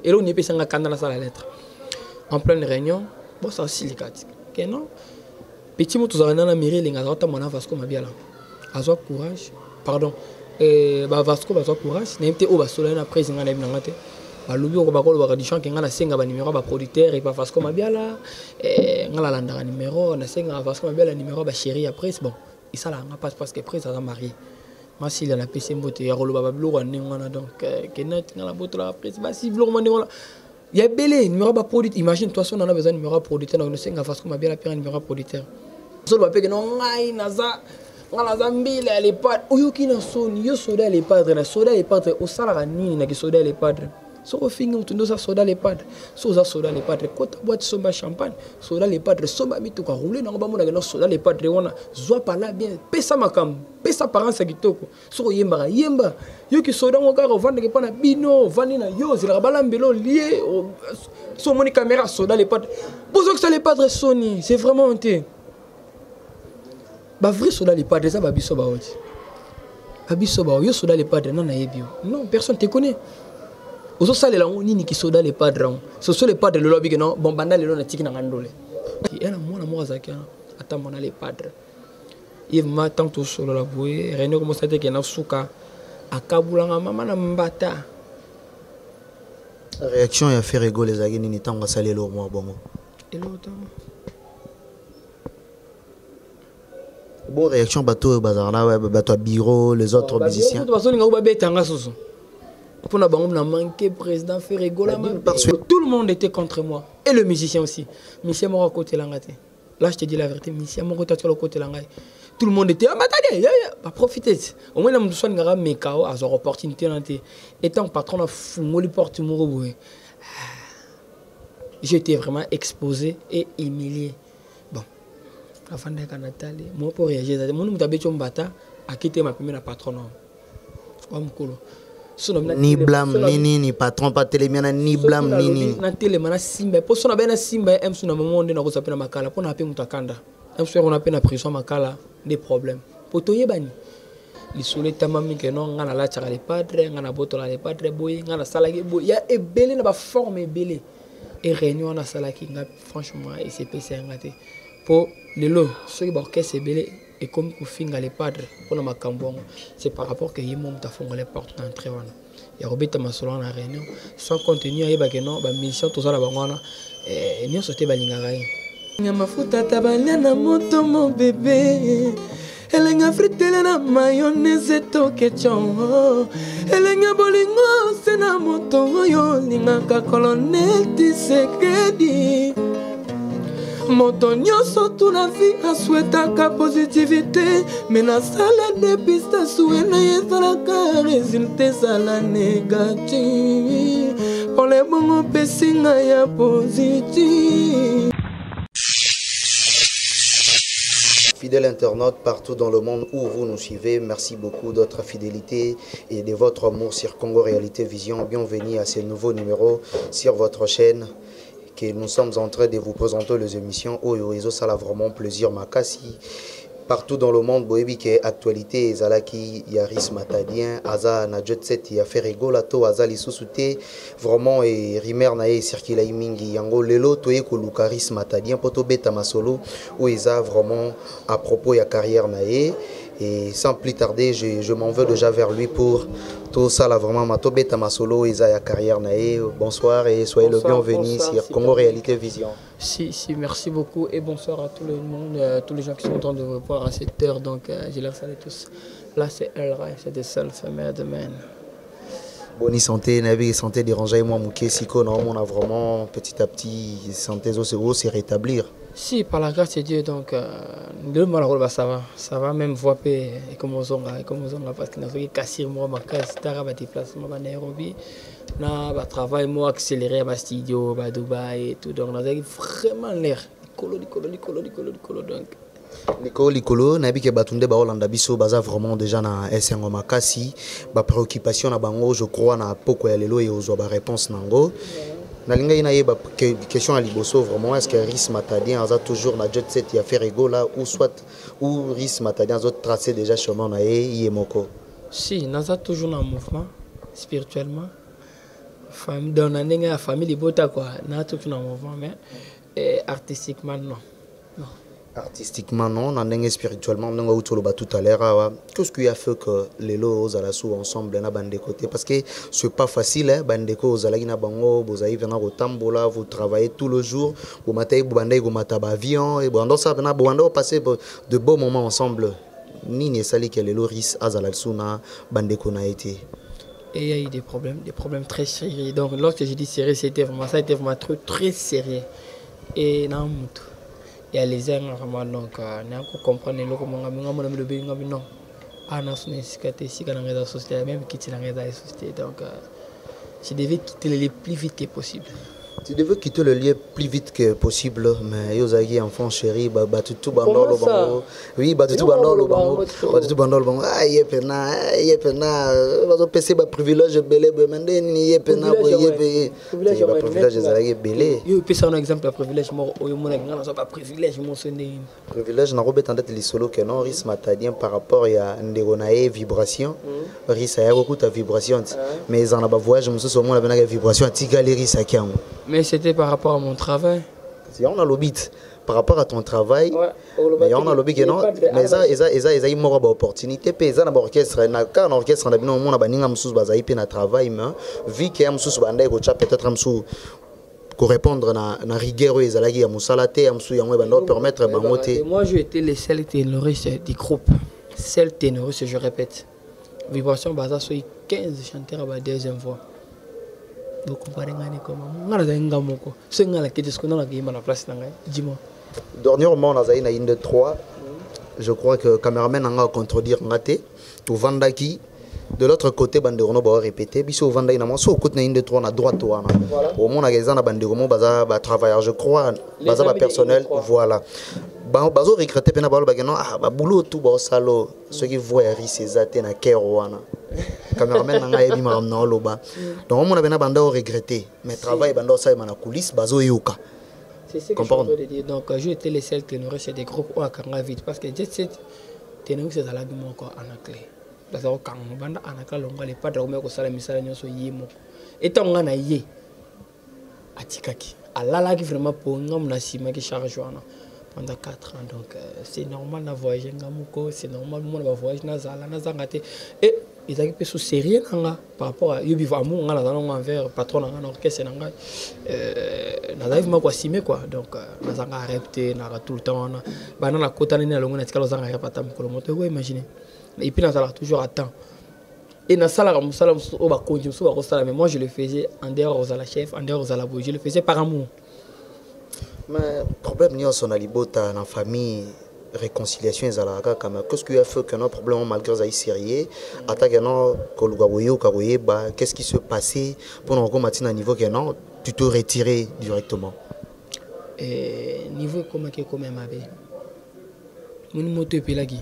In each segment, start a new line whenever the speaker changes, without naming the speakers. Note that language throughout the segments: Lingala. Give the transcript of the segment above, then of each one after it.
Et là, on est passé à la lettre. En pleine réunion, bon, ça aussi, les gars. Ok, non? Petit mot, tout ça, dans la mairie, les gars, on a Vasco Mabiala. Azo courage, pardon. Vasco, Azo courage. N'importe où, Basola, après, ils ont un événement. Balubi au bakolo bakadishan ki ngana senga ba numéro ba producteur et ba Vasco Mabiala ngala landa numéro na senga Vasco Mabiala numéro ba chérie après bon il ça là nga passe parce que après ça marié ma si la PC mbote ya rolo ba blo wa ngana donc kenet ngala boto la après ba si blo mandi wala il y a belé numéro ba producteur imagine toi si on a besoin de numéro producteur na senga Vasco Mabiala puis un numéro producteur solo ba pe que non ngai naza ngala zambile les padres oyo ki na soni yo soda les padres na soda les padres au sala nini na ki soda les padres. So au fin tu nous as soda les padres, so as soda les padres, quand tu bois soba champagne, soda les padres, soba mi tu rouler dans le bas mon soda les padres, on a zoa par là bien, pesa makam, pesa parents sa kitoko, so yemba, yo qui soda mon gars vendre que pas na bino, vendre na yo, c'est la balambelo lié, so mon caméra soda les padres, pour que ça les padres Sony, c'est vraiment honte. Bah vrai soda les padres, ça va biso ba oti, abiso ba yo soda les padres, non na yebio, non personne te connaît. Oso sale la nini ki soda les padres ce sont les padres le lobby que non bon banda le na tiki na ngandole et là moi azaki ata mona les padres il m'a tant tout solo la boue réunion comme ça que na suka akabulanga mama na mbata
réaction ya faire rigoler les agis nini tanga salé lo moi bongo
et l'autre
bon réaction bateau bazar là bateau bureau les autres musiciens
bateau ninga ba betanga soso. Pour la banque, on a manqué président Ferregola. Tout le monde était contre moi. Et le musicien aussi. Musicien m'a côté langate. Là, je te dis la vérité. Musicien m'a côté langate. Tout le monde était. Ah, attendez, profitez. Au moins, on a besoin de mes chaos à son opportunité. Étant patron, on a fumé porte mouroué. J'étais vraiment exposé et humilié. Bon. Avant d'être Nathalie, moi pour réagir, moi, je suis bata à quitter ma première patronne.
Ni blâme ni patron pas télémiana ni blâme ni
na télémana simba pour sona bena simba em sona moment na ko sapena makala pour na pe mutakanda em so on a pe na pression makala des problèmes pour toye bani li sole tamami que non ngana la tchaka les padres ngana botola les padres boy ngana salaki boy ya ebele na ba forme ebele et réunion na salaki nga franchement et c'est PC ngate pour le lot ceux qui orchestre ebele et comme qu'on finit les padres pour ma cambon c'est par rapport que yimom ta fond les portes d'entrée wana ya robita masolo na réunion sans contenu ayeba que non ba mission tout ça la bangwana ni sauter balinga gai nyama futa tabanya na moto mon bébé elenga fritele na mayonnaise to ketchup elenga bolingo c'est na moto yo linga ka colonel Tshisekedi. Moto nyonso toute la vie a souhaité la positivité mais na sala de piste souena yezalaka résultat sala négatif pour les bons pesinga ya positif.
Fidèles internautes partout dans le monde où vous nous suivez, merci beaucoup de votre fidélité et de votre amour sur Congo Réalité Vision. Bienvenue à ce nouveau numéro sur votre chaîne. Que nous sommes en train de vous présenter les émissions Oyo ça a vraiment plaisir makasi partout dans le monde boebi que actualité ezalaki Yaris Matadien aza na jet set ya Ferregola to aza lisusuté vraiment et rimer na circula mingi yango lelo toye ko Yaris Matadien poto beta masolo où eza vraiment à propos ya carrière na et sans plus tarder je m'en veux déjà vers lui pour tout ça là vraiment matobeta masolo et ya carrière nae. Bonsoir et soyez le bienvenu sur Congo Réalité Vision.
Si merci beaucoup et bonsoir à tout le monde, tous les gens qui sont en train de me voir à cette heure, donc je les salue tous. Là c'est Elra, c'est the self-made man.
Bonne santé, navi santé déranger moi mouké siko non on a vraiment petit à petit santé se rétablir.
Si par la grâce de Dieu donc le malheureux ça va même voir et comme on parce que nous avons cassé moi ma case tara ba déplacement à Nairobi na ba travail moi accéléré ba studio ba Dubaï et tout donc nous avons vraiment l'air colo donc
Likolo nabi ke batunde ba Hollanda biso baza vraiment déjà na esengo makasi ba préoccupation na bango je crois na poko ya lelo et ozwa ba réponse nango. Nalinga ina yeba question à liboso vraiment est-ce que Yaris Matadien a toujours na jet set ya Ferregola ou soit ou Yaris Matadien a tracé déjà chemin na yemoko.
Si naza toujours en mouvement spirituellement Dans la famille, il y a quoi. Mais artistiquement, non.
Artistiquement, non. Spirituellement, on a tout à l'heure. Qu'est-ce qui a fait que les lots sont ensemble na bande côté? Parce que c'est pas facile, hein. Bandeko, vous allez na bango, vous allez venir au tambola, vous travaillez tout le jour. Vous matez, vous bandez, vous matez avion, et vous ça, vous passer de beaux moments ensemble. Ni ne sali que les loris azalatsuna bandeko na été.
Et il y a eu des problèmes très sérieux. Donc, lorsque j'ai dit sérieux, c'était vraiment ça, c'était vraiment très sérieux. Et non, il y a les gens vraiment donc on comprendre le comment le bien non ah non c'est si quand on est société même quitter la société donc je devais quitter le lieu plus vite que possible.
Tu devais quitter le lieu plus vite que possible, mais Yozagi enfant chéri, tout bandolo bango. Oui, tout bandolo bango. Tout bandolo bango. Ah, yepena, vas PC ba privilège belé, bemende ni yepena, yepé. Privilège zalagi belé.
Yo pesa un exemple privilège mo oyo mona ngana so ba privilège mo sonné.
Privilège na robet en tête li solo que non risque matadien par rapport ya ndegonae vibration. Risque ya beaucoup ta vibration. Mais en a ba voyage mo so mo la bena vibration tigali risque akiango.
Mais c'était par rapport à mon travail.
Si on a l'obit par rapport à ton travail, mais on a l'obit que non, mais ça, il m'aura une opportunité. Puis ça, dans l'orchestre, quand l'orchestre, on a bien au monde, on a mis sous basaï puis na travail, mais vu qu'il y a un sous bandé, peut-être un sous correspondre na rigueur et zalagi à musalate, am sous yamwe bando permettre bangote.
Moi, j'ai été le seul ténoriste du groupe, seul ténoriste, je répète. Vibration basa sur 15 chanteurs à la deuxième voix. Donc
dernièrement on a une de 3. Je crois que le cameraman a contredire Ngate ou Vandaki. De l'autre côté, Banderono va répéter. Biso Vandaki na so côté une de 3 à droite au moins na Banderono baza travailleur je crois baza personnel voilà. Bazo regretter pena balo bageno ba boulot tout ba salo ceux qui voient risques zate na keroana. Cameraman nanga yebi ma na loba. Donc on a bena banda regretter mais travail banda ça na coulisse bazo yoka.
C'est ce que je suis en train de dire. Donc j'ai été les seuls ténoristes chez des groupes au Akanga vite parce que Jet Set ténoristes à la guimon encore en anglais. Parce que quand banda en anglais longa les padres ko sala misala nyoso yemo. Et tant ngana yé atikaki. Alala qui vraiment pour ngam na sima qui charge wana. Pendant 4 ans, donc c'est normal de voyager, c'est normal de voyager et ils ont été sérieux par rapport à Yubi Vamou, on a envers patron dans l'orchestre, on a quoi simer quoi, donc on a arrêté, on a tout le temps, on a côté de la on a pas de imaginez. Et puis on a toujours à temps. Et dans la salle, mais moi je le faisais en dehors aux la chef, en dehors aux la je le faisais par amour.
Mais le problème est que dans la famille, réconciliation est là. Qu'est-ce qui a fait que nos problèmes, malgré ça, sérieux, qu'est-ce qui se passait pour nous remettre à un niveau que non, tu te retirais directement?
Niveau comme mon moto est pelagi.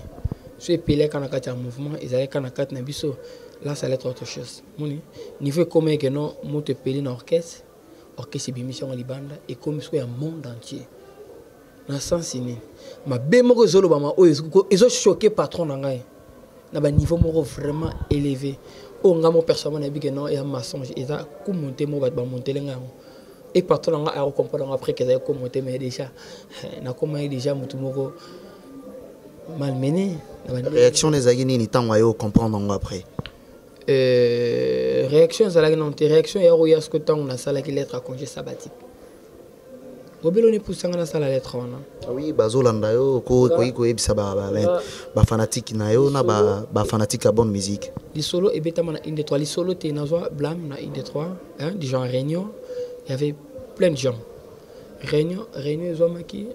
Je suis pelé quand on a un mouvement, ils avaient quand on a un biseau. Là, ça allait être autre chose. Niveau comme que non, moto est pelé dans l'orchestre. Orchestre Bimission en Liban et comme il y a un monde entier. Dans le sens où ma bémoro zolo bama ils ont choqué patron nangai. Na ba niveau vraiment élevé. O ngamo personnellement na bi que non et un mensonge ils a commenté mo ba monter lenga. Et patron nanga a comprendre après que ça a commenté mais déjà na comment déjà mutu moko malmené.
Réaction des agini ni tant wayo comprendre après.
Réaction à la réaction il y a ce que tant on a ça là qui lettre à congé sabbatique. Obelone pour ça na sala lettre
oui bazolanda yo ko ebisa ba fanatique na yo na ba fanatique à bonne musique.
Les solo et beta na une des trois les solo té na zo blâme na une des trois hein du genre réunion il y avait plein de gens. Réunion ils ont qui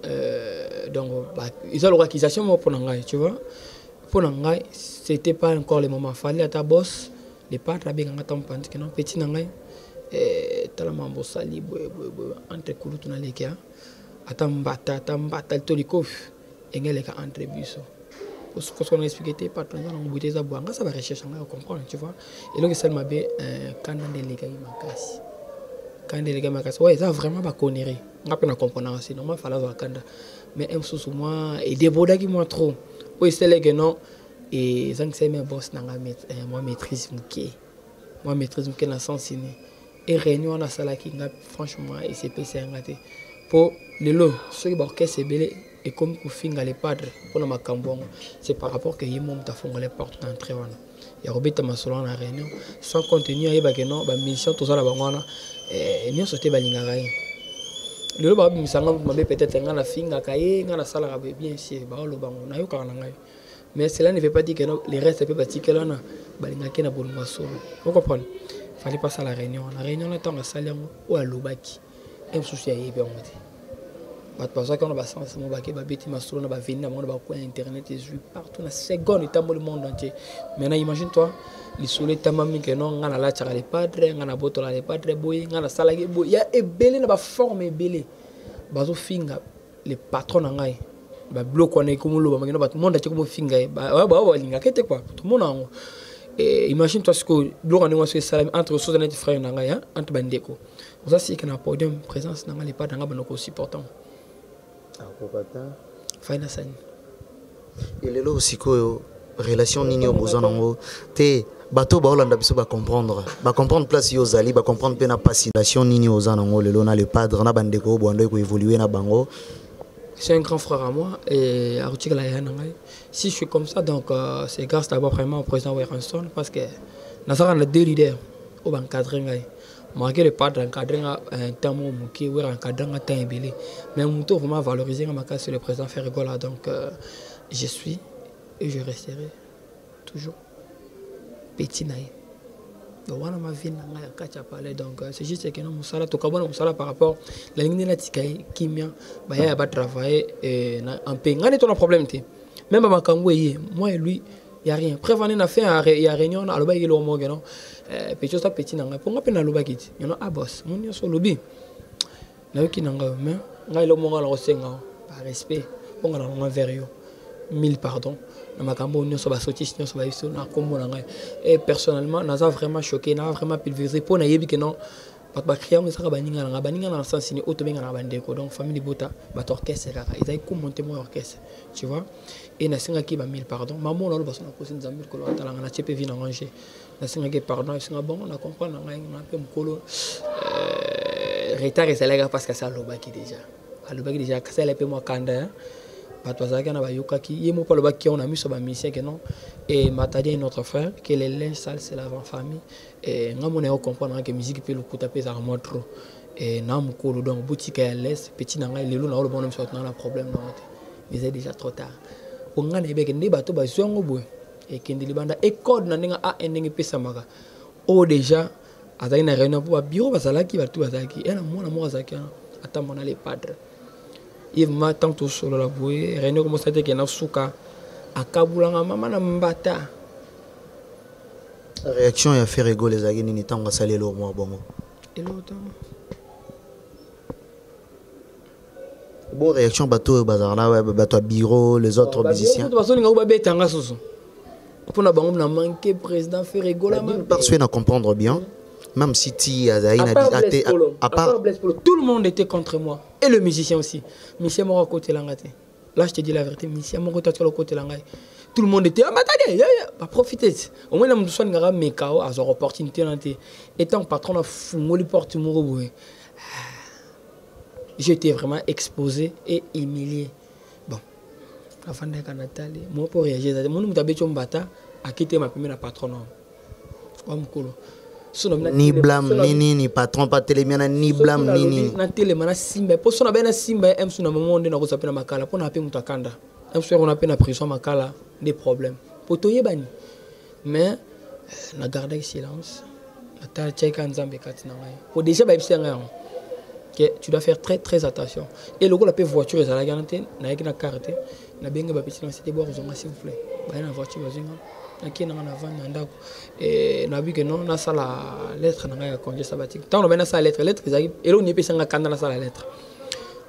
donc ils ont l'organisation pour nangai tu vois. Pour nangai c'était pas encore le moment fallait à ta boss les pâtres avec un temps que non petit nangai talamambo sali entre kulutu na leka atambata toliko engele ka entre biso parce qu'on a expliqué pas tant on bouté za boanga ça va rechercher on comprendre tu vois et donc ça m'a bien quand on leka makasi quand on leka makasi ouais ça vraiment pas connerie on a pas comprendre c'est normal fallait voir kanda mais un sous moi et déborda qui moi trop oui c'est les que non et ça c'est mes boss nanga moi maîtrise muké dans le sens iné et réunion on a ça là qui franchement et c'est PC ngate pour le lot ceux qui orchestre belé et comme ku finga les padres pour na makambongo c'est par rapport que yimo ta fonga les portes d'entrée wana ya robita masolo na réunion sans contenu ayeba que non ba mission tout ça la bangwana ni sauté balinga gai le lot ba misanga mabe peut-être ngana finga kaye ngana sala bien si ba lo bango na yo kana ngai mais cela ne veut pas dire que non, les restes peuvent bâtir que là na balinga kena bon masolo vous comprenez fallait pas ça la réunion là tant que ça ou à lobaki un souci à y bien parce qu'on a pas sens mon baquet babeti masolo na ba venir na ba coin internet et jouer partout na seconde et le monde entier maintenant imagine toi les soleil tamami que non ngana la tchara les padres ngana botola les padres boy ngana sala boy ya ebele na ba forme ebele bazo finga les patrons ngai ba bloc on est comme lo ba ngena ba tout monde a comme finga ba linga kete quoi tout le monde imagine toi ce que bloc on est sur salam entre sous net frère ngai hein entre bandeko ça c'est qu'on a podium présence dans les padres ngaba noko supportant faina sani
et lelo aussi ko relation nini besoin nango te bato ba olanda biso ba comprendre place yo zali ba comprendre pe na fascination nini ozanango lelo na le padre na bandeko bondo ko évoluer na bango.
C'est un grand frère à moi et à Rutika Layanangai. Si je suis comme ça, donc c'est grâce d'abord vraiment au président Werenston parce que nous avons deux leaders au encadré. Malgré le padre encadré un temps où il encadré un temps ébélé. Mais on peut vraiment valoriser ma case sur le président Ferregola. Donc je suis et je resterai toujours petit naïf. Donc voilà ma vie donc c'est juste que nous sommes là par rapport à la ligne de la qui m'a pas travaillé en paix. On a un problème même à Makangwe moi et lui il y a rien prévenir n'a fait il y a réunion à l'obéi le mot non petit ça petit nanga pour moi peine à l'obéi il y en a boss mon yo sur lobby là qui nanga mais ngai le mot la osenga par respect pour nga na vers yo 1000 pardon. Et personnellement, nous avons vraiment choqué, nous avons vraiment pulvérisé. Pour nous dire que non, donc famille Bota, orchestre, ils ont commenté mon orchestre, tu vois. Et nous avons 1000 pardon. Maman, nous avons posé des amis que nous avons fait venir ranger. Nous avons pardon, ils sont bon, on a compris, on a un peu retard et c'est là parce que ça a l'obaki déjà. À l'obaki déjà, c'est là peu moins candé. On a mis sur ma mission que non et Matadi est notre frère que les linges sales c'est l'avant famille et nous on comprendre que musique peut le coup taper ça moi trop et nam ko donc boutique à l'est petit nanga les loups na le bonhomme sortant la problème non mais c'est déjà trop tard on nga ne beke ne bato ba zongo boy et kende libanda et code na ninga a ndenge pesa maka o déjà azali na réunion pour bureau bazalaki batu bazalaki et na mona mo azaki ata mona les padres il m'a tant tout solo la bouée réunion comme ça que na suka akabulanga mama na mbata
réaction ya faire rigoler les agini ni tanga salé lo mo bongo
et l'autre
bon réaction bateau bazarna ouais bateau bureau les autres musiciens
bateau ninga ba betanga soso pour na bango na manquer président faire rigoler
parce que na comprendre bien. Même si tu as à part
tout le monde était contre moi et le musicien aussi. Musicien mon côté langate. Là je te dis la vérité, musicien mon côté côté langate. Tout le monde était ah matade, pas profiter. Au moins nous sommes ngara mekao à son opportunité nanté. Étant patron a fumoli porte mon boy. J'étais vraiment exposé et humilié. Bon. Avant de Nathalie, moi pour réagir, mon mutabé mbata a quitté ma première patronne.
Ni blâme ni patron pas télémiana ni blâme ni
na télémana simba pour sona bena simba em sona moment na ko sapena makala pour na pe mutakanda em so on a pe na prison makala des problèmes pour toye bani mais na garder silence na ta check nzambe katina ngai pour déjà ba ibsenga que tu dois faire très attention et le gars la pe voiture ça la garantie na yaki na carte na benga ba petit na c'était boire zonga s'il vous plaît ba na voiture bazinga qui na avant ndako et na bi que non na sala lettre na ya congé sabbatique tant on a sa lettre ezaki et là on y peut sanga kanda na sala lettre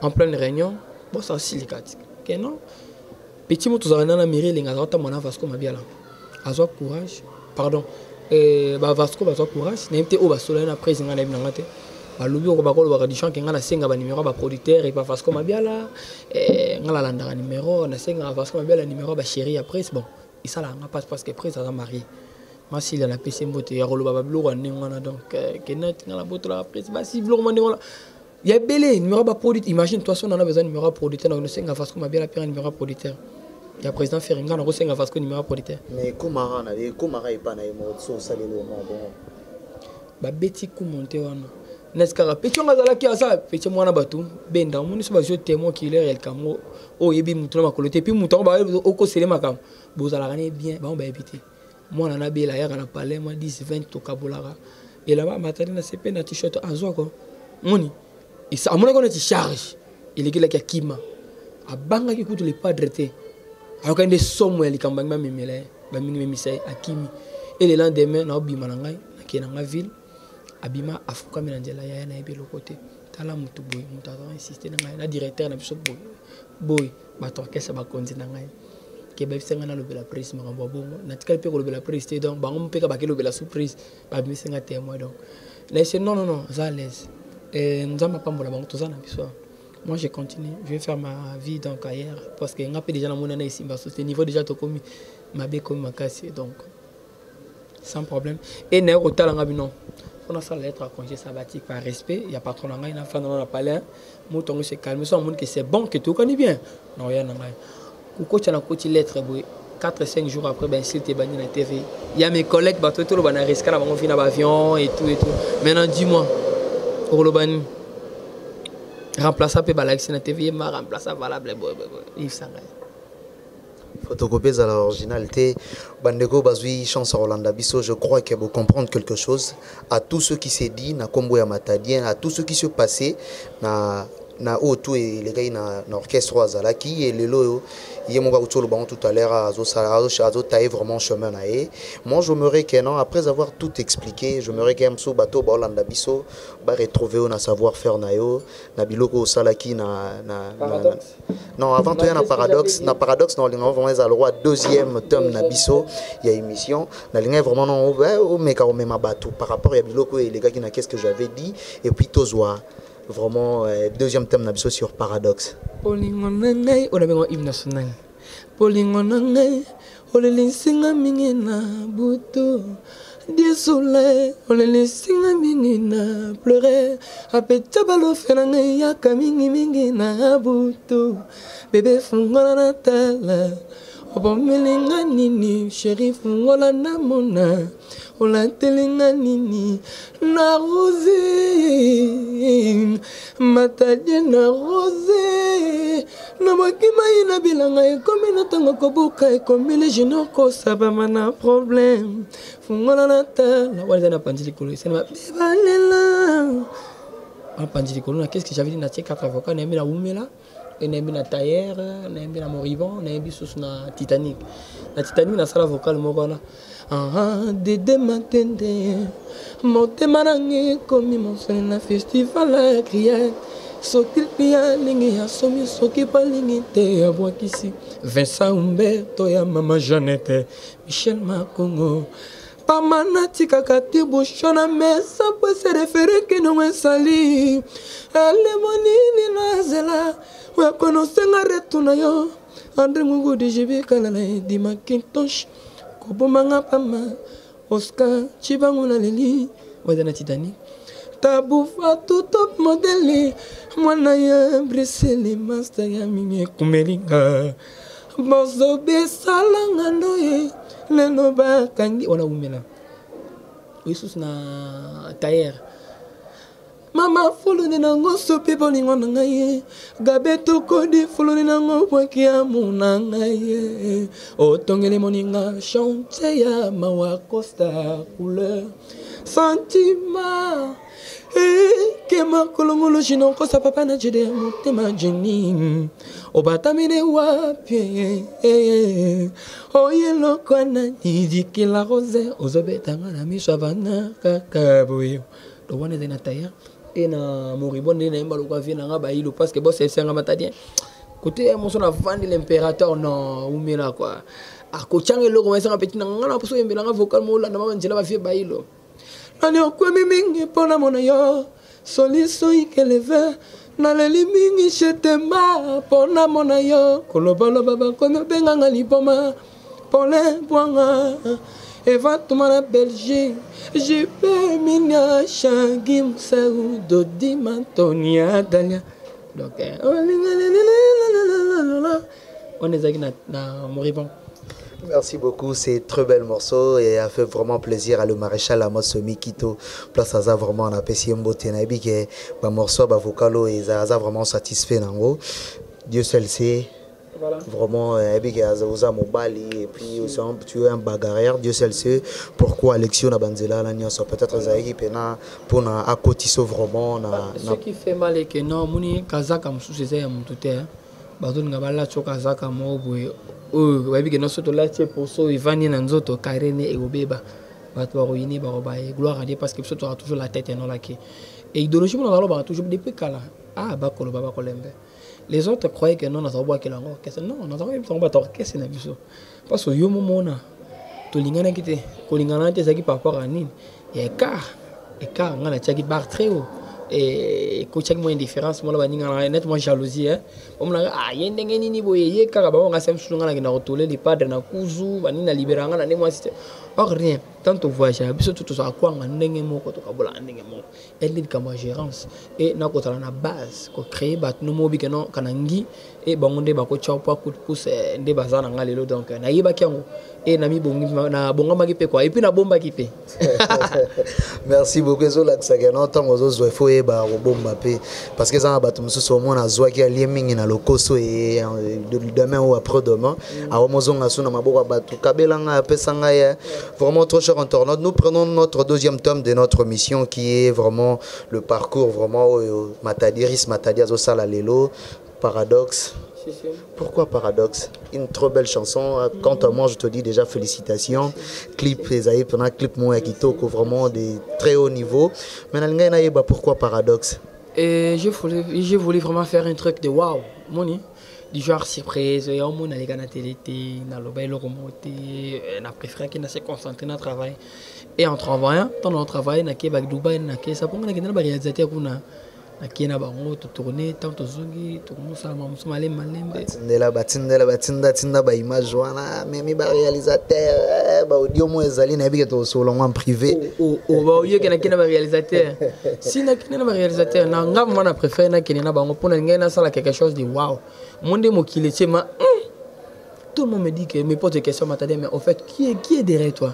en pleine réunion bon ça aussi licatique que non petit moto za na mairie linga za mona Vasco Mabiala azwa courage pardon ba Vasco bazwa courage na mte o ba sola na président na binanga te balobi ko bakolo ba radichan ke ngana senga ba numéro ba producteur et ba Vasco Mabiala ngala landa numéro na senga Vasco Mabiala numéro ba chérie après bon. Et ça là, parce que après ça a marié. Massi la PC mbote ya rolo baba blog ngana donc kenet ngala boto la presse basi blog ngana il y a belé numéro ba producteur imagine toi on a besoin de numéro producteur on sait nga parce que ma bien la pire numéro producteur il y a président Feringa on sait nga parce que numéro producteur
mais comment est pas na mo so salelo mo bon
ba beti ku monter wana n'est-ce que petit on ngazala ki asa petit mwana batu benda on so ba jo témoin qui leur el kamo o yebi mutu na kolote puis mutu ba o ko sele makam bozala gane bien ba on ba éviter moi on a bien la ya kana parler moi 10 20 to kabolara et là-bas matari na CP na t-shirt azo ko moni et ça amona ko na ti charge il est là qui kima abanga ki kutu le padre te alors des sommes elle kambanga memele ba mini misai akimi et le lendemain na obima na ngai na ki na nga ville abima afuka menanjela ya na ebe lokote tala mutu boy mutu a insister na ngai na directeur na biso boy ba to kesa ba konzi na ngai ke ba bisenga na lobela presse makambo bongo na tika pe ko lobela presse donc bango mpeka ba ke lobela surprise ba bisenga témoin donc là c'est non ça à l'aise et nous avons pas la banque tout ça na biso moi je continue je vais faire ma vie donc ailleurs parce que nga pe déjà na mona ici ba ce niveau déjà to komi ma be komi makasi donc sans problème et na ko tala nga bino on a fait la lettre à congé sabbatique par respect. Il y a pas trop d'anglais, il y a pas de palais. Mouton se calme, ça montre que c'est bon que tu connais bien. Non, il y a un anglais. Quand tu as une lettre, 4-5 jours après, ben s'il t'est banni dans la TV. Il y a mes collègues, bah tout le monde a risqué là, on vient dans l'avion et tout. Maintenant, dis-moi, pour le banni, remplaçable par la TV, il m'a remplaçable valable, Yves Sangai.
Photocopieuse à l'originalité, Bandego Bazui, chance à Rolanda Bisso, je crois qu'elle veut comprendre quelque chose. À tous ceux qui s'est dit, na Kombo ya Matadien, à tous ceux qui se passaient, na Otu et les gars na orchestre Azalaki et les loyo, Yemoga Uto le tout à l'heure, Azo taille vraiment chemin naé. Moi, je me que non, après avoir tout expliqué, je me que Mso Bato, Rolanda Bisso, va retrouver un savoir-faire nayo, na Biloko Salaki, non, avant tout, il y a un paradoxe. Na paradoxe, non, on va avoir deuxième tome na biso, il y a émission. Na ligne vraiment non, au mec au même bateau par rapport à Biloko et les gars qui n'a qu'est-ce que j'avais dit et puis Tozoa. Vraiment deuxième thème na biso sur paradoxe.
Polingonangai, on a bien hymne national. Polingonangai, on le linsinga mingina buto. Désolé, on le linsinga mingina pleurer. Apeta balo fenanga ya kamingi mingina buto. Bébé fungola natala. Obomelinga nini, chéri fungola namona. Ola telinga nini na rosé matadie na rosé na makima ina bilanga ekomi na tango kobuka ekomi le jino ko sabama na problème fungola na tala wala na panjili kolo sema bebalela en panjili kolo na qu'est-ce que j'avais dit na tie 4 avocats na na umela et na na tailleur na na moribond na bisus na Titanic na sala vocal moko na Dédé matende motema nange komi monsene na festival ya crier soki pia lingi ya somi soki palingi te ya bwakisi Vincent Umberto ya mama Jeannette Michel Makongo pamana tikaka ti bushona mesa po se refere que non esali ele monini na zela wa konosenga retuna yo André Mungu de jibi kala na di Macintosh Bomanga pama Oscar Chibanguna Lili Wadana Titanic Tabufa tout top modèle Mwana ya Brisele Master ya minye kumelinga Bozo besalanga ndoye Lelo bakangi Wana umela Yesus na tailleur Mama fuluni nango sopi bolingo nangaye Gabeto kodi fuluni nango pwaki ya munangaye Otongele moninga chante ya mawa costa couleur Sentiment Kema kolongolo jino kosa papa na jede motema jeni Obatamine wapi Oye lokwana nidiki la rose Ozobetanga na mishavana kakaboyo Dowane zena tailleur et na moribonde na mbalo kwa vina nga bailo parce que boss c'est nga matadien côté mon son avant l'impérateur non umela quoi a ko change loko mai sanga petit na nga poso yembela nga vocal mo la na mama njela ba vie bailo nani okwemi mingi pona mona yo soliso ikeleve na leli mingi chetema pona mona yo kolobalo baba kono benga nga lipoma pole bwanga Eva Tomana Belgique, je peux m'ignorer, Shangim Saou, Dodi Mantonia, Dalia. Donc, on est avec Moribon.
Merci beaucoup, c'est très bel morceau et a fait vraiment plaisir à le maréchal Amos Mikito. Place à ça vraiment on a apprécié Mbotenabi que le morceau vocalo et ça vraiment satisfait en gros. Dieu seul sait. Voilà. Vraiment et puis et puis tu es un bagarreur Dieu seul sait pourquoi Alexio na banzela la nyonso peut-être ça équipe na pour na akotiso vraiment na
ce qui fait mal est que non muni kazaka mususu c'est ya mutute bato ngabala chokazaka moboye babi que non soto la tie pour so ivani na nzoto karene e obeba bato ba royini ba robaye gloire à Dieu parce que soto a toujours la tête non là qui et idéologie mon ngalo ba toujours depuis kala ba kolo baba kolembe. Les autres croyaient que non, on a que la non, on a qu'est-ce que c'est parce que yo momona to lingana kite ko lingana te zaki par rapport à nini et car ngana tchaki bar très haut et ko tchaki moins indifférence moi la baninga nettement jalousie hein on la yende nini boye ye kaka ba nga sem sunga na retourner les padres na kuzu banina libéranga na moi c'était or rien tant au voyage biso tout ça quoi ndenge moko to kabola ndenge moko elle dit comme gérance et na ko tala na base ko créer bat no mobi que non kanangi et bangonde ba ko chapa coup de pouce nde bazana nga lelo donc na yiba kyango et na mi bongi na bonga maki pe quoi et puis na bomba ki pe.
Merci beaucoup zo la que non tant ozo zo faut e ba bomba pe parce que ça ba tout so mo na zo ki ali mingi na lokoso et demain ou après demain a mozo nga suna maboko ba tout kabelanga pesanga ya vraiment trop cher internaute. Nous prenons notre deuxième tome de notre mission qui est vraiment le parcours vraiment Matadiris Matadias au Salalelo Paradoxe. Pourquoi Paradoxe? Une trop belle chanson. Quant à moi, je te dis déjà félicitations. Clip, Esaïe, pendant clip moi qui vraiment de très haut niveau. Mais pourquoi Paradoxe?
Et je voulais vraiment faire un truc de waouh, moni. Du genre surprise, et on m'a dit na télé, na loba le remonté, na préféré qu'il se concentrer dans le travail. Et en travaillant, pendant le travail, na ke bag Dubaï, na ke ça pour na ke na réalisateur kuna. Qui n'a pas tourné tant aux zongi tout le monde ça m'a malé
batinda ba image wana même ba réalisateur ba audio mo ezali na bi to solo en privé
ba audio que na ba réalisateur si na kina ba réalisateur na ngam mana préfère na kina ba ngopona ngena sala quelque chose de waouh monde mo kilete ma tout le monde me dit que me pose des questions m'attendait mais en fait qui est derrière toi?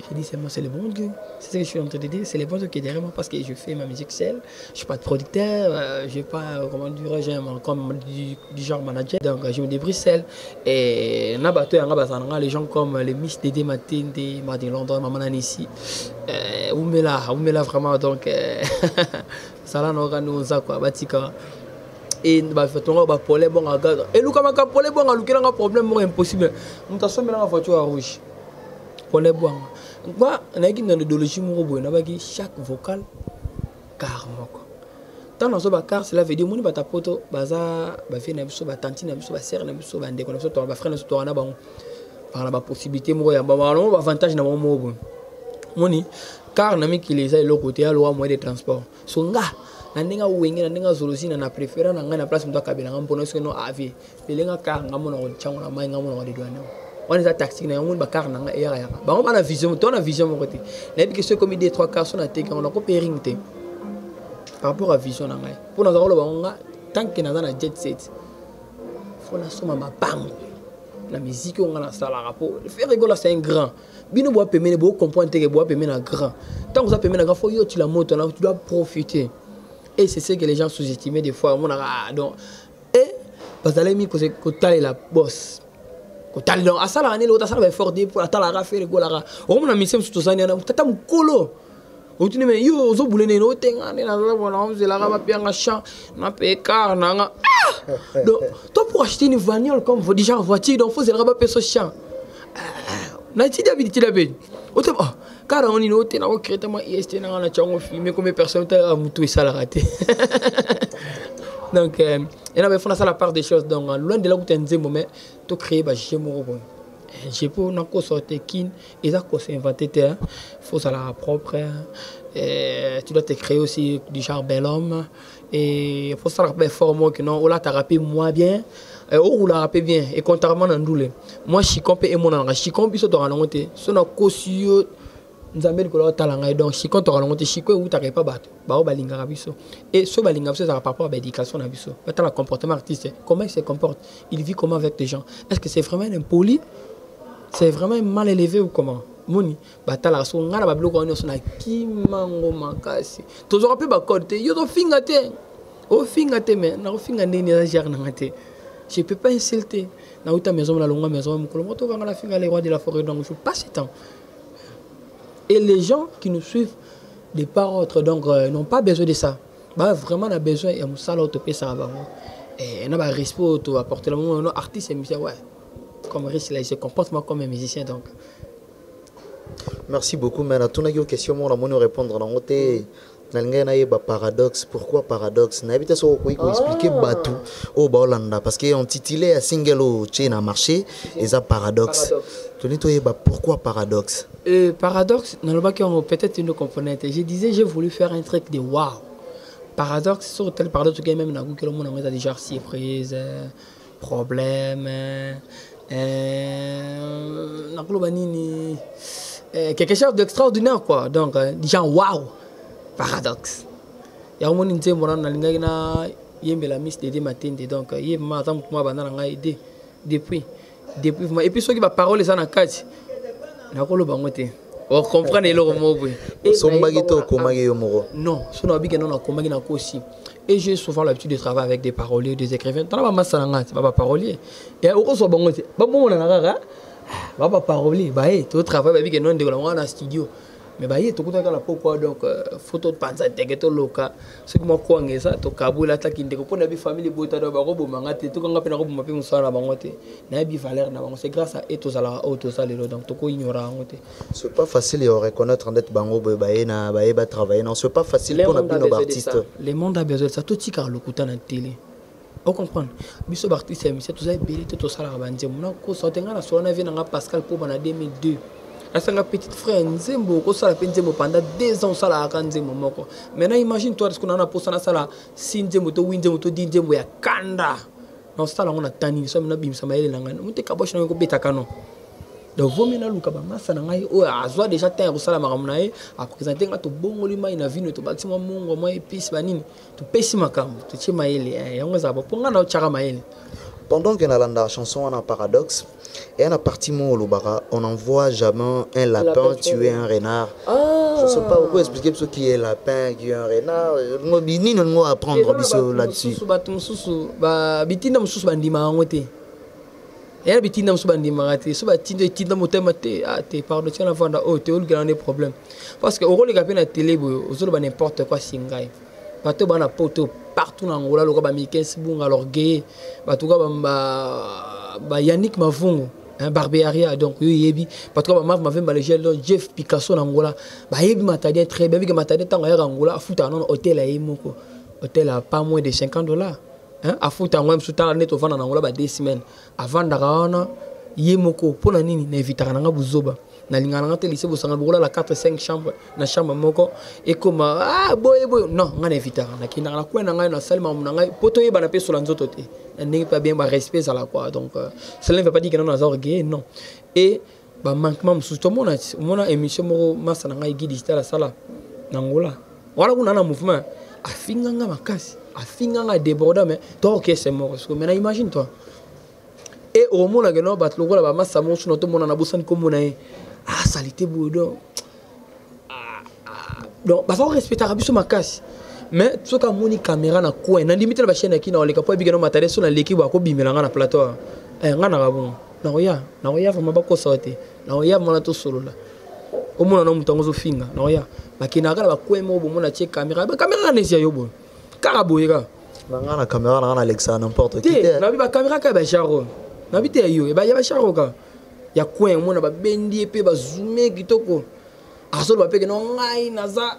J'ai dit, c'est moi, c'est le bon Dieu. C'est ce que je suis en train de dire. C'est le bon Dieu qui est derrière moi parce que je fais ma musique seule. Je ne suis pas de producteur. Je n'ai pas, comment dire, comme du genre manager. Donc, je me débrouille seul. Et les gens comme les Miss Dédé Matin, Martin London, Maman Anissi. Où me là vraiment. Donc, ça là, nous avons quoi, Batika. Et bah fait-on bah pour les bons à gars. Et nous comme un pour les bons à nous, un problème impossible. Nous t'as sommet la voiture à rouge. Pour les bons. Moi, on a une idéologie chaque vocal car tant dans ce car cela veut dire mon bata poto baza ba fait na biso ba tante na biso ba sœur na biso ba ndeko na biso to ba frère na biso to na bango par la possibilité mo ya ba avantage na mo moni car na mi ki les a le côté à loi moyen de transport so nga na ndinga wenge na ndinga zolosi na préférer na nga na place mto kabela ngambona so no avi pelenga car ngamona ko chango na mai ngamona ko de douane on est à taxi na on ba car na nga ya ba on a vision to na vision mon côté na bi que ce comme des 3 quarts sont na te on a ko périmité par rapport à vision na ngai pour nous avoir tant que na jet set faut na soma ma bang la musique on a ça la rapport faire rigoler c'est un grand bino bois pemene bo comprendre que bois pemene na grand tant que ça pemene na grand faut yo tu la moto là tu dois profiter et c'est ce que les gens sous-estimaient des fois on a donc et parce que les que tali la boss ko tali donc asala ani l'autre asala effort de pour atala ra faire rigoler on a mis ça tout ça na tata mukolo otuni me yo ozo bulene no tenga na la bona on se la ba pianga champ na pe car na nga donc toi pour acheter une bagnole comme vous déjà en voiture donc faut se la ba pe so champ na ti david autant car on ino tena ko créer tellement est na na chango filmer comme personne ta mutu ça la raté donc et là il faut ça la part des choses donc loin de là où tu es nzembo mais to créer ba jemo bon Je peux pas sortir kin et ça qu'on s'est inventé faut ça la propre. Tu dois te créer aussi du genre bel homme et faut ça la forme que non, là t'as rappé moi bien. Oh la rappé bien et contrairement à nous moi je suis compé et mon anga je suis compé sur ton langue sur nos cosio nous amène que là talanga donc je suis contre langue je suis quoi où t'arrives pas battre bah au balinga rabiso et ce balinga ça par rapport à l'éducation rabiso maintenant le comportement artistique comment il se comporte il vit comment avec les gens est-ce que c'est vraiment impoli c'est vraiment mal élevé ou comment moni batala so ngana ba bloko on so na kimango makasi to zo pe ba code yo to finga te o finga te mais na o finga ndeni na jar na ngate je peux pas insulter na uta maison la longue maison mon kolo moto vanga la finga les rois de la forêt donc je passe temps et les gens qui nous suivent des par autres donc n'ont pas besoin de ça bah vraiment on a besoin et on sala autopé ça va et on a respect to apporter le moment artiste et musicien ouais comme risque là il se comporte moi comme un musicien donc.
Merci beaucoup, mais à ton question, on va répondre dans le paradoxe. Pourquoi paradoxe? N'a pas expliquer Batu au Hollande parce qu'on titulait un single au China marché et ça paradoxe. Pourquoi paradoxe?
Paradoxe, dans le bac peut-être une componente. Je disais j'ai voulu faire un truc de waouh. Paradoxe sur tel paradoxe que même dans le monde on a déjà surprise, problème, quelque chose d'extraordinaire quoi donc déjà waouh paradoxe ya mon nzembo mona nalinga na yembe la miss de matin donc yé matam kuma bana nga aider depuis et puis ceux qui va parole ça na kati na ko lo bango te on comprend le mot et
sombagi to komagi yo moko
non so na biki non na komagi na ko aussi et j'ai souvent l'habitude de travailler avec des paroliers des écrivains tala ba masanga ba parolier et au so bango te ba mo na nga baba parolier bah tout travail avec non de la studio mais bah tout ça la pourquoi donc photo de panza tegeto loka ce que moi quoi ngeza to kabula ta kinde ko na bi famille bota do ba ko bo mangate to nga pena ko bo mapi musala bangote na bi valeur na bango c'est grâce à eto sala auto sala donc to ko ignora ngote
c'est pas facile de reconnaître en être bango ba na ba travailler non c'est pas facile pour nos artistes
le monde a besoin de ça tout tika lokuta na télé. On comprend. Biso artiste c'est tout ça belé tout ça la banze mon ko sotenga na so na vie na Pascal pour en 2002 la petite frère nzembo ko sala penzembo pendant 2 ans sala akanzembo moko maintenant imagine toi ce qu'on a posé na sala sinzembo to winzembo to dinzembo ya kanda na sala on a tani so na bimisa maele na ngana muté kabosh na ko betaka non donc vomina luka ba masa na ngai o azwa déjà temps ko sala makamuna e a présenter nga to bongoli mai na vino to bakisima mungo moi épice banini to pesi makambo to chima ele yango za ba ponga na chaka maele.
Pendant que la chanson on a paradoxe et à partie on n'en voit jamais un lapin tuer un renard. Je ne sais pas pourquoi expliquer ce qui est lapin, qui est un renard. Ni non apprendre là-dessus.
Et bitina musubandi marati suba tinda motema te te pardon tiens la vanda oh te ol grand problème parce que au rôle gapé na télé bo ozolo ba n'importe quoi singai bato bana poto partout na Angola loka ba mikens bunga alors gay bato ba Yannick Mavungu un barberia donc yebi parce que ma m'avait balégé donc Jeff Picasso na Angola ba yebi matadien très bien que matadien tango ya Angola futa non hôtel à Imoko hôtel à pas moins de $50 a foutu en même temps net au vent en Angola 2 semaines avant d'arana yemoko pour la nini n'évitera nanga buzoba na lingana te lycée bosanga bola la 4-5 chambres na chambre moko et comme boy non nga n'évitera na kina na kwena nga na salle mamu nga poto yeba na pe sur la nzoto te n'est pas bien ba respect ça la quoi donc cela ne veut pas dire que non azor gay non et ba manquement surtout mona émission moko masa nga guide digital la sala na Angola wala kuna na mouvement afinga nga makasi afinga déborder mais toi ok c'est mort parce que maintenant imagine toi et au moment là que non bat logo là massa mon sur notre monde na bosan comme on a salité boudon donc ba faut respecter rabiso makasi mais ce que moni caméra na coin na limite la chaîne qui na oleka po bigano matériel sur na l'équipe ba ko bimela nga na plateau nga na rabon na oya vraiment ba ko sauter na oya mona to solo là au monde na mutango zo finga na oya bakina kala ba ko mo bo mona che caméra ba caméra na sia yobo karaboyega
na caméra na Alexa n'importe qui
na bi ba caméra ka ba charo na bi te yo ba ya ba charo ka ya coin mona ba bendi pe ba zoomer kitoko aso ba pe que non ngai naza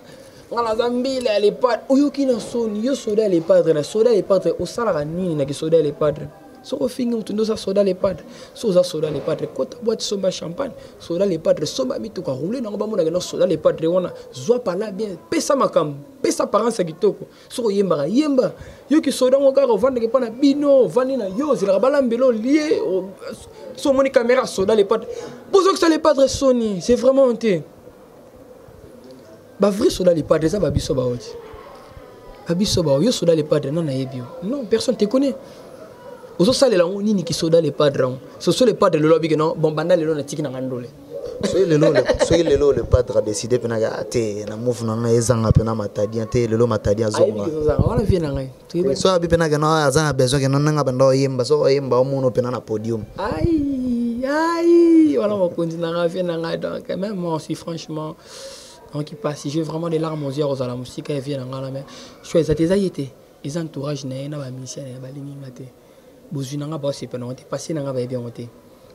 ngala mbile ale padre oyo ki na soni yo soda ale padre na soda ale padre o sala nini na ki soda ale padre So au fin on tourne ça soda les padres. So ça soda les padres. Quand tu bois somba champagne, soda les padres, somba mi to ka rouler na ba mona na soda les padres wana. Zoa par là bien. Pesa makam, pesa parents kitoko. So yemba yemba. Yo ki soda ngoka ko vendre ke pa na bino, vendre na yo, zela bala mbelo lié. So moni caméra soda les padres. Pour que ça les padres Sony, c'est vraiment honte. Bah vrai soda les padres ça ba biso ba oti. Abiso ba yo soda les padres non na yebio. Non, personne te connaît. Ozo sale la nini ki soda les padres. Ce sont les padres le lobby que non bon banda le na tiki na ngandole.
Soyez le padre a décidé pena ga te na move na ezanga pena matadi te le lo matadi azonga.
Wala vie na ngai.
So abi pena ga no azanga besoin que non nga bando yemba so yemba o mono pena na podium.
Aïe, voilà mon continue na vie na ngai donc même moi aussi franchement donc il passe j'ai vraiment des larmes aux yeux aux la musique elle vient na mais choix ça tes été ils entourage na ba mission na ba lingi ngate. Bozu na nga ba c'est pena on te passer na nga ba bien on te.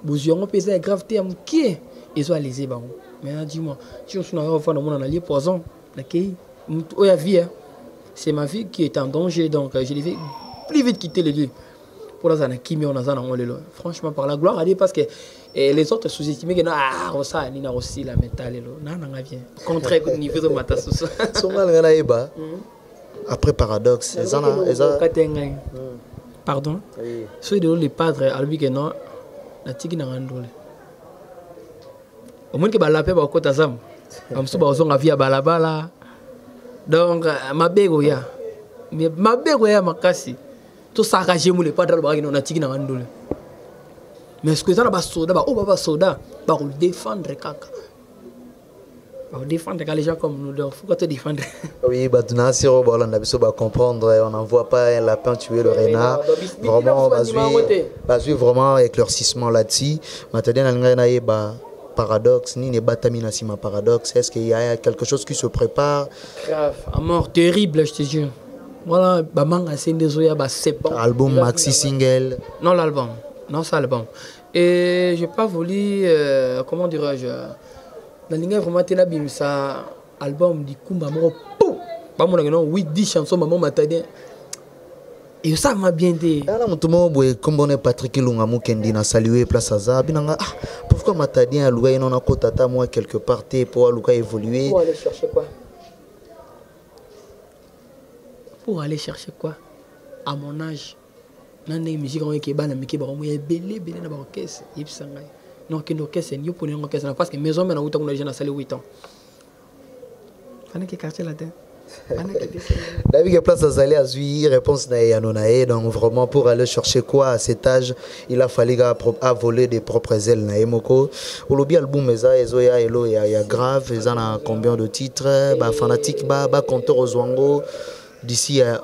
Bozu on pesa gravité am qui ils ont alisé ba. Mais dis-moi, si on s'en va dans mon allié poison, OK, oya vie c'est ma vie qui est en danger donc je devais plus vite quitter les lieux. Pour la zana kimi on a zana on lelo. Franchement par la gloire à Dieu parce que les autres sous-estimés que non ça ni na aussi la métal lelo. Na nga bien. Contraire que niveau de mata sous ça.
Son mal ngana eba. Après paradoxe, zana
pardon. Ceux de les padres à lui que non na tiki na ngandole. Au moins que la paix va au côté d'Azam. Comme ça, on a vu à Balabala. Donc, ma bégoya. Ma bégoya, ma casse. Tout ça, j'ai moulé pas dans le bagage, on a tigné dans le. Mais ce que ça va soda, on va soda, pour défendre caca. Pour défendre les gens comme nous, il faut te défendre.
Oui, bah, tu n'as pas on comprendre, on n'envoie pas un lapin tuer le renard. Vraiment, on va suivre vraiment éclaircissement là-dessus. Maintenant, on a paradoxe, ni ne batamina sima paradoxe. Est-ce qu'il y a quelque chose qui se prépare?
Grave, à mort terrible, je te jure. Voilà, bah manga c'est désolé, bah c'est bon.
Album maxi single.
Non l'album, non c'est l'album. Et j'ai pas voulu, comment dirais-je, dans l'ingé vraiment t'es là bim ça album du kumba moro pou. Bah mon non 8-10 chansons maman m'a tadé. Et ça m'a bien dit.
Alors, comme on est Patrick Lunga Mukendi na salué place Aza, pourquoi m'a dit à louer non à côté de moi quelque part pour aller évoluer?
Pour aller chercher quoi? Pour aller chercher quoi? À mon âge, nan ne musique on est bana miki ba mo belé na ba orchestre yipsanga. Non que l'orchestre ni pour une orchestre parce que maison mais na uta on a déjà salé 8 ans. Fallait que quartier la tête.
David place à Zali Azui, réponse naïe, donc vraiment pour aller chercher quoi à cet âge, il a fallu à voler des propres ailes naïmoko. Au lobby album eza ezoya elo ya grave, ils en a combien de titres, ba fanatique ba compteur aux Zwango d'ici à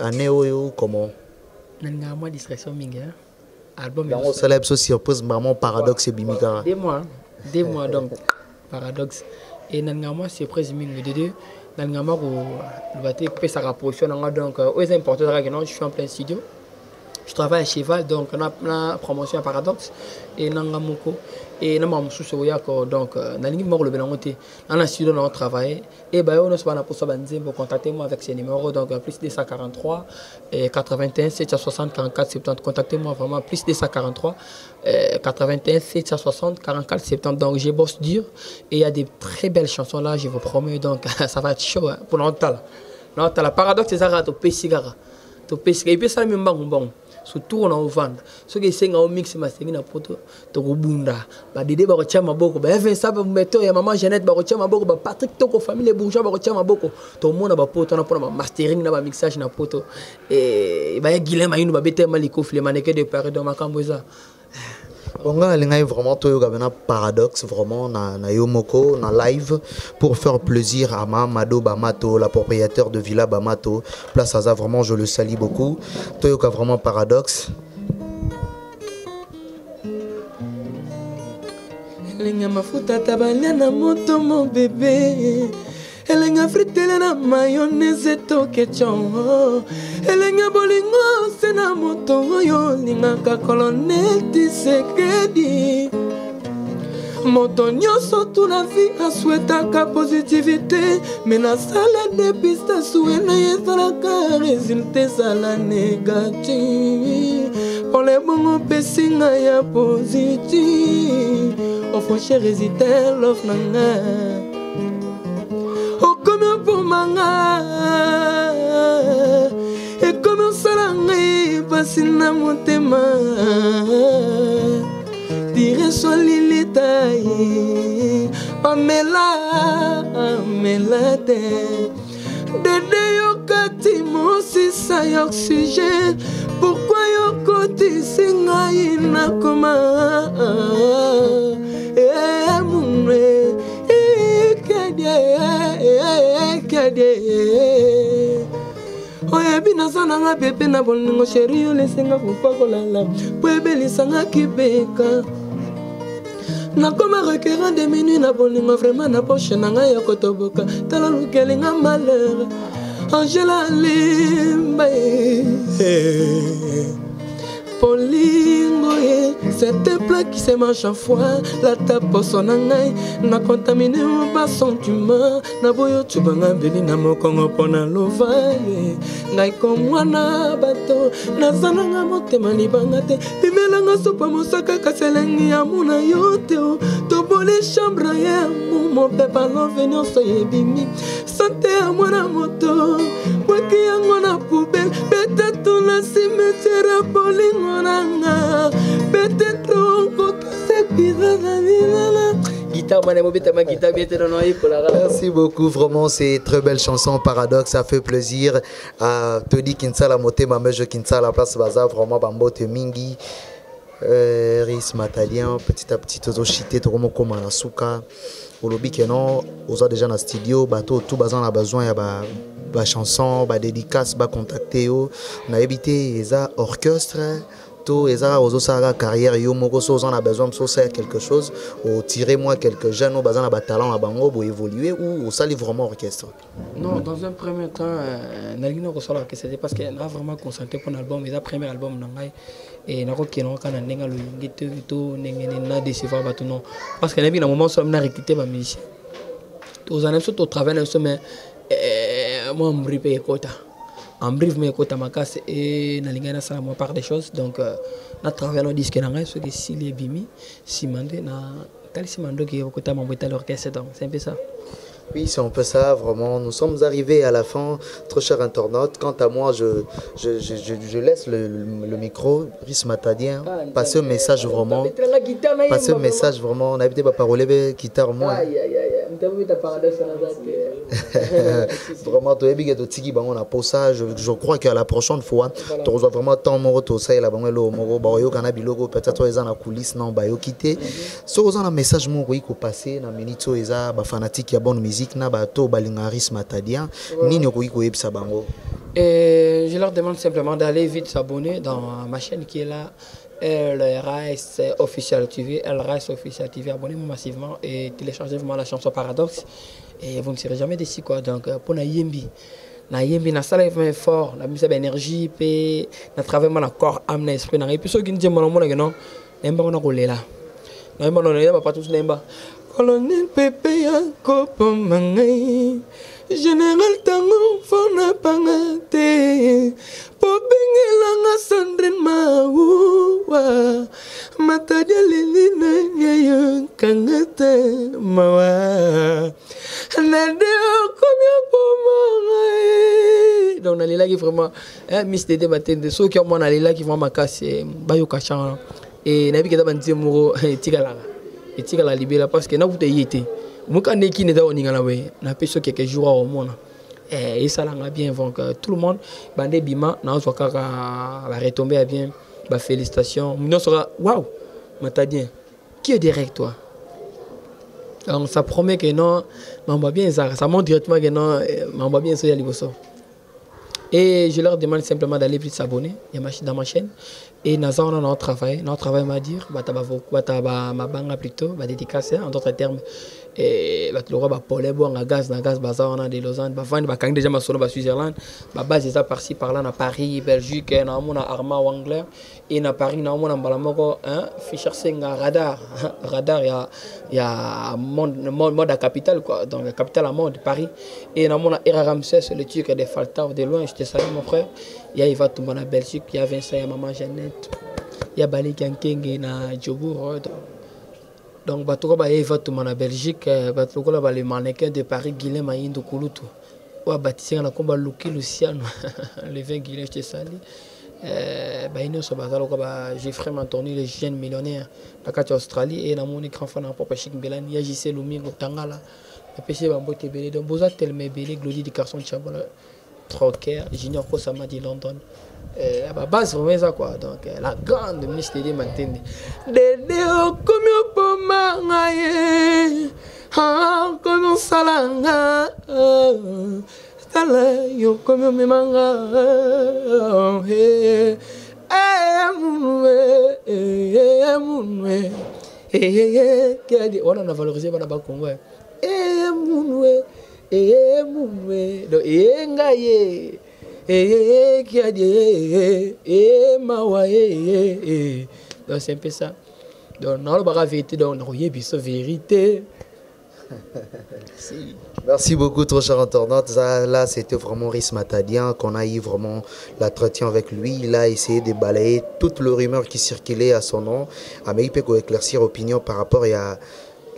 année oyo comment.
Nanga moi distraction minga. Album
on célèbre ce surprise vraiment paradoxe et bimikara.
Des mois donc paradoxe et nanga moi surprise minga de deux. Dans le moment où le bateau peut sa rapprocher, donc c'est important que je suis en plein studio. Je travaille à Cheval, donc on a la promotion à Paradoxe et Nangamoko et Namamusu donc dans le niveau le Bélangoté, dans le studio on travaille et on se va pour contacter moi avec ces numéros donc plus de 143 81 760 44 70 contactez-moi vraiment plus de 143 81 760 44 70 donc j'ai bosse dur et il y a des très belles chansons là je vous promets donc ça va être chaud hein, pour longtemps là la Paradoxe c'est ça to pesigara et puis ça même bon surtout on a vendre ce qui c'est un mix mastering na poto to bunda ba dede ba ko chama boko ba even ça ba meto ya maman Jeannette ba ko chama boko ba Patrick toko famille bourgeois ba ko chama boko to mona ba poto na pona mastering na ba mixage na poto et ba Guilhem ayinu ba bete maliko fle maneke de pare dans makambo ça
on a vraiment tout paradoxe vraiment na yomoko na live pour faire plaisir à Mamado Bamato la propriétaire de Villa Bamato place Aza vraiment je le salue beaucoup Toyoka vraiment paradoxe
Lenga mafuta tabanya na moto mon bébé Elenga fritele na mayonnaise to ketchup Elenga bolingo sena moto yo linga ka colonel Tshisekedi Moto nyonso toute la vie a souhaité ka positivité mais na sala de piste souena yezala ka résultat sala négatif Pour les bon pesinga ya positif au fauché résident l'offre nanga au comme pour manga et comme ça la pasina motema dire son lilitaï Pamela melade Dede yokati mosi sa oxygène pourquoi yokoti singa ina koma mune kadie oye binazana nga bebe na bolingo chéri yo lesenga kupakolala po ebelisanga kibeka nakoma requérant des minuit na bolingo vraiment na poche na nga ya kotoboka tala lukelinga malheur Angela Limba Polingo c'était plat qui se mange en foie la tape son angai na contaminé mon basson d'humain na boyo tubanga beli na mokongo pona lova ngai komwana bato na zananga motema libanga te bimelanga sopa mosaka kaselengi ya muna yote to bole chambre ya mon papa non venir so yebimi santé à mwana moto weki yango na poubelle peut-être na cimetière Polingo peut-être
merci beaucoup, vraiment c'est très belle chanson Paradoxe, ça fait plaisir à te dire Kinsala Moté Mamejo Kinsala la place Baza vraiment Bambote Mingi Ris Matalien petit à petit aux chité tout comme la souka au lobby que non aux déjà dans studio bateau tout bazan a besoin ya ba chanson ba dédicace ba contacter on a évité les orchestre et ça aux autres carrière yo moko so on a besoin de faire quelque chose ou tirer moi quelques jeunes au bazan a talent à bango pour évoluer ou au sali vraiment orchestre.
Non, dans un premier temps nalino ko sala que c'était parce que n'a vraiment concentré pour l'album mais le premier album nangai et na ko keno kana ndenga lo ngite to nengene na décevoir ba tout non parce que na bi na moment so na recruter ba musicien aux années surtout au travail mais moi m'bripe ekota en brief mais écoute ma casse et na lingana ça moi part des choses donc na travailler no disque na ngai ce que si les bimi si mandé na kalisi mando qui écoute mon boîte l'orchestre donc c'est un peu ça.
Oui, c'est un peu ça, vraiment. Nous sommes arrivés à la fin, trop cher internaute. Quant à moi, je laisse le micro, Ris Matadien, passer un message vraiment. Passer un message vraiment. On a habité par parler guitare moi. Vraiment, je crois qu'à la prochaine fois, tu reçois vraiment tant de temps ça et la banque lo moro bayo kana bilogo peut-être ils en a coulisses non bayo quitter. So ils ont un message mon oui ko passer na minito ils a ba fanatique ya bonne musique na ba to balingaris Matadien nini ko iko yebisa bango.
Et je leur demande simplement d'aller vite s'abonner dans ma chaîne qui est là. LRS Official TV, LRS Official TV, abonnez-vous massivement et téléchargez vraiment la chanson Paradoxe et vous ne serez jamais déçus quoi. Donc pour na yembi na salle vraiment fort, la musique énergie pe na travail mon corps âme na esprit na et puis ceux qui disent mon non nemba on a collé là. Nemba non nemba pas tous nemba. Colonel Pepe ya kopo mangai Général Tango fona pangate Popingelanga Sandrine Mawa Matadia Lilina Nyayo Kangate Mawa Nadeo Komya Pomangai. Donc on est là qui vraiment Miss Dédé Matende ceux qui ont mon là qui vraiment casser Bayo Kachan et Nabi Keda Banti Muro Tigala et Tigala Libela parce que na vous yété Muka neki ne da oningala we na peso quelques jours au monde et ça l'a bien donc tout le monde bandé bima na so kaka va retomber bien bah félicitations nous sera waouh Matadien qui est derrière toi donc ça promet que non m'envoie bien ça montre directement que non m'envoie bien ça y a liboso et je leur demande simplement d'aller vite s'abonner dans ma chaîne et nous avons notre travail m'a dire ma banga plutôt ma dédicace en d'autres termes et le roi ba polé bo nga gaz bazar on a des Lausanne ba vendre ba kang déjà ma solo ba Switzerland ba base ça par-ci par-là na Paris Belgique na mona Arma Wangler et na Paris na mona mbala moko Fischer Senga radar ya mode à capitale quoi donc la capitale à mode Paris et na mona Era Ramsès le turc des Faltard de loin je te salue mon frère il y a Eva Toumba na Belgique il y a Vincent et maman Jeannette ya bali kankenge na Djobour. Donc bato ba eva tout na Belgique, bato ko ba le mannequin de Paris Guilhem Ayindo Kulutu. Wa baptisé na komba Luki Luciano, le 20 Guilhem chez Sali. Ba ino so bazalo ko ba Geoffrey Mantoni le jeune millionnaire na kati Australie et na moni grand fan na papa Chic Belani ya JC Lumingo Tangala. Pêché Bambote Belé, donc Boza Telme Belé, Glody du Carson Chabola, Trocker, Junior Kosama de London. À base, vraiment ça quoi. Donc la grande ministre de Mantende. Dédé, comme pour Mangaye, comme on salanga, Stala, yo comme me manga, on a valorisé Bana Congo. Munwe do ngaye kiadi mawaye donc c'est un peu ça donc non la vérité donc on y est vérité.
Merci beaucoup, trop cher internaute. Là, c'était vraiment Riss Matadian qu'on a eu vraiment l'entretien avec lui. Il a essayé de balayer toute le rumeur qui circulait à son nom. Mais il peut éclaircir opinion par rapport à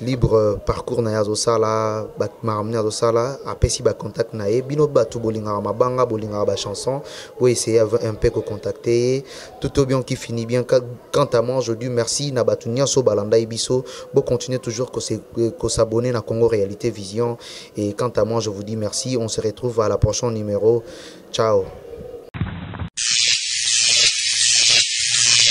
libre parcours na yazo sala maramni yazo sala après si ba contact na e bino batu bolinga mabanga bolinga ba chanson pour essayer un peu de contacter tout au bien qui finit bien. Quant à moi aujourd'hui merci na batu nyaso balanda ibiso bon continuer toujours que s'abonner na Congo Réalité Vision et quant à moi je vous dis merci, on se retrouve à la prochaine numéro. Ciao.